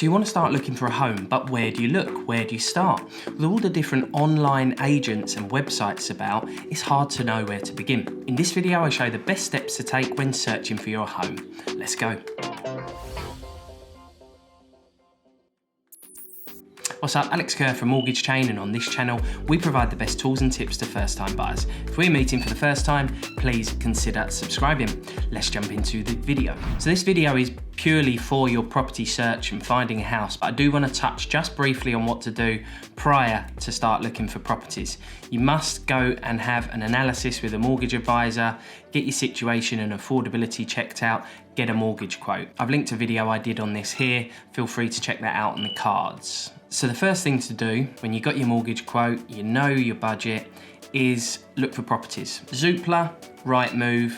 So you want to start looking for a home, but where do you look? Where do you start? With all the different online agents and websites about, it's hard to know where to begin. In this video, I show you the best steps to take when searching for your home. Let's go. What's up, Alex Kerr from Mortgage Chain, and on this channel we provide the best tools and tips to first-time buyers. If we're meeting for the first time, please consider subscribing. Let's jump into the video. So this video is purely for your property search and finding a house, but I do want to touch just briefly on what to do prior to start looking for properties. You must go and have an analysis with a mortgage advisor, get your situation and affordability checked out, get a mortgage quote. I've linked a video I did on this here, feel free to check that out in the cards. So the first thing to do when you got your mortgage quote, you know your budget, is look for properties. Zoopla, Rightmove,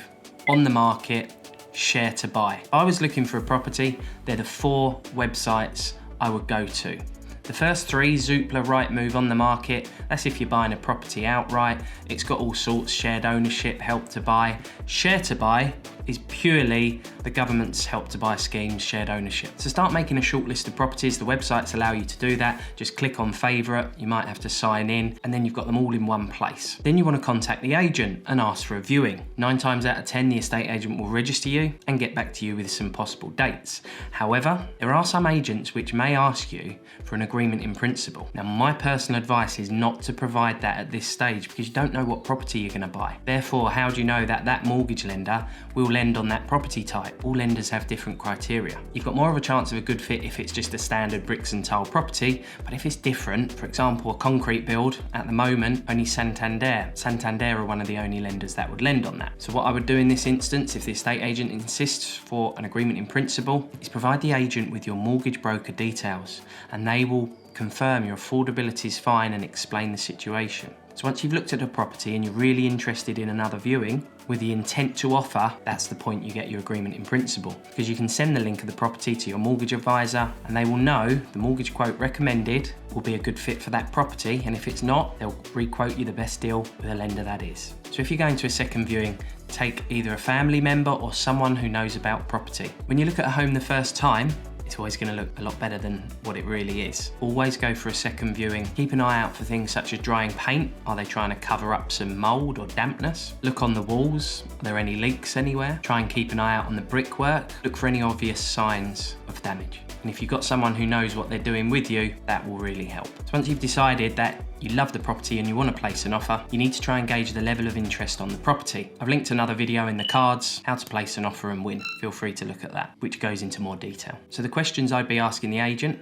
On the Market, Share to Buy. If I was looking for a property, they're the 4 websites I would go to. The first 3, Zoopla, Rightmove, On the Market, that's if you're buying a property outright. It's got all sorts, shared ownership, help to buy. Share to Buy is purely the government's help to buy schemes, shared ownership. So start making a short list of properties. The websites allow you to do that. Just click on favourite, you might have to sign in, and then you've got them all in one place. Then you want to contact the agent and ask for a viewing. 9 times out of 10, the estate agent will register you and get back to you with some possible dates. However, there are some agents which may ask you for an agreement in principle. Now, my personal advice is not to provide that at this stage because you don't know what property you're going to buy. Therefore, how do you know that that mortgage lender will lend on that property type? All lenders have different criteria. You've got more of a chance of a good fit if it's just a standard bricks and tile property, but if it's different, for example, a concrete build, at the moment, only Santander are one of the only lenders that would lend on that. So what I would do in this instance, if the estate agent insists for an agreement in principle, is provide the agent with your mortgage broker details, and they will confirm your affordability is fine and explain the situation. So once you've looked at a property and you're really interested in another viewing, with the intent to offer, that's the point you get your agreement in principle. Because you can send the link of the property to your mortgage advisor and they will know the mortgage quote recommended will be a good fit for that property, and if it's not, they'll re-quote you the best deal with a lender that is. So if you're going to a second viewing, take either a family member or someone who knows about property. When you look at a home the first time, it's always going to look a lot better than what it really is. Always go for a second viewing. Keep an eye out for things such as drying paint. Are they trying to cover up some mold or dampness? Look on the walls. Are there any leaks anywhere? Try and keep an eye out on the brickwork. Look for any obvious signs of damage. And if you've got someone who knows what they're doing with you, that will really help. So once you've decided that you love the property and you want to place an offer, you need to try and gauge the level of interest on the property. I've linked another video in the cards, how to place an offer and win. Feel free to look at that, which goes into more detail. So the questions I'd be asking the agent,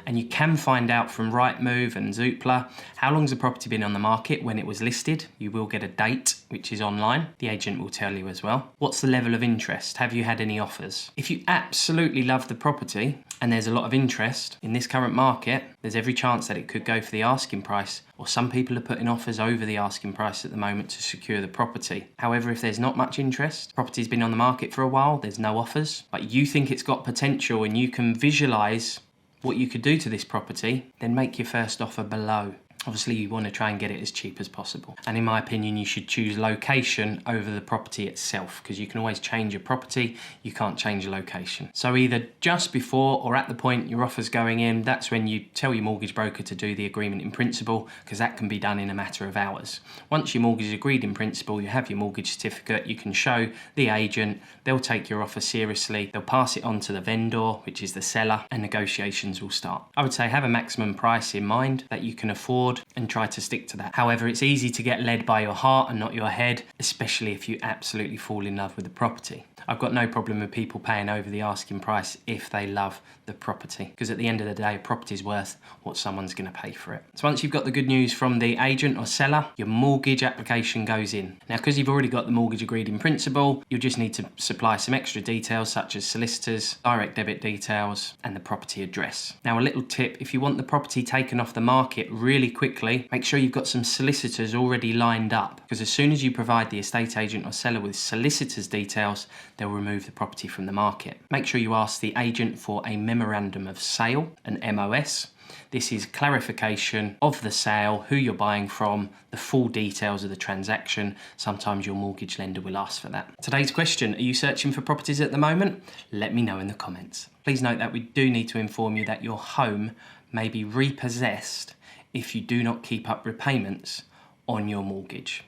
and you can find out from Rightmove and Zoopla, how long's the property been on the market when it was listed? You will get a date, which is online. The agent will tell you as well. What's the level of interest? Have you had any offers? If you absolutely love the property and there's a lot of interest in this current market, there's every chance that it could go for the asking price, or some people are putting offers over the asking price at the moment to secure the property. However, if there's not much interest, property's been on the market for a while, there's no offers, but you think it's got potential and you can visualize what you could do to this property, then make your first offer below. Obviously, you want to try and get it as cheap as possible. And in my opinion, you should choose location over the property itself, because you can always change your property, you can't change the location. So either just before or at the point your offer's going in, that's when you tell your mortgage broker to do the agreement in principle, because that can be done in a matter of hours. Once your mortgage is agreed in principle, you have your mortgage certificate, you can show the agent, they'll take your offer seriously, they'll pass it on to the vendor, which is the seller, and negotiations will start. I would say have a maximum price in mind that you can afford and try to stick to that. However, it's easy to get led by your heart and not your head, especially if you absolutely fall in love with the property. I've got no problem with people paying over the asking price if they love the property, because at the end of the day, property is worth what someone's going to pay for it. So once you've got the good news from the agent or seller, your mortgage application goes in. Now, because you've already got the mortgage agreed in principle, you'll just need to supply some extra details such as solicitors, direct debit details, and the property address. Now, a little tip, if you want the property taken off the market really quickly, make sure you've got some solicitors already lined up, because as soon as you provide the estate agent or seller with solicitors details, they'll remove the property from the market. Make sure you ask the agent for a memorandum of sale, an MOS. This is clarification of the sale, who you're buying from, the full details of the transaction. Sometimes your mortgage lender will ask for that. Today's question, are you searching for properties at the moment? Let me know in the comments. Please note that we do need to inform you that your home may be repossessed if you do not keep up repayments on your mortgage.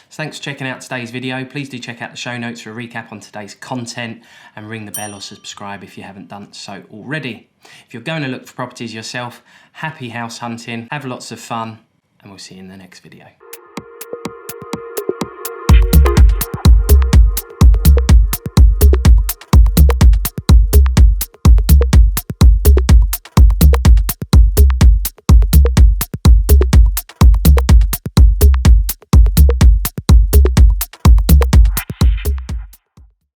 So thanks for checking out today's video. Please do check out the show notes for a recap on today's content, and ring the bell or subscribe if you haven't done so already. If you're going to look for properties yourself, happy house hunting, have lots of fun, and we'll see you in the next video.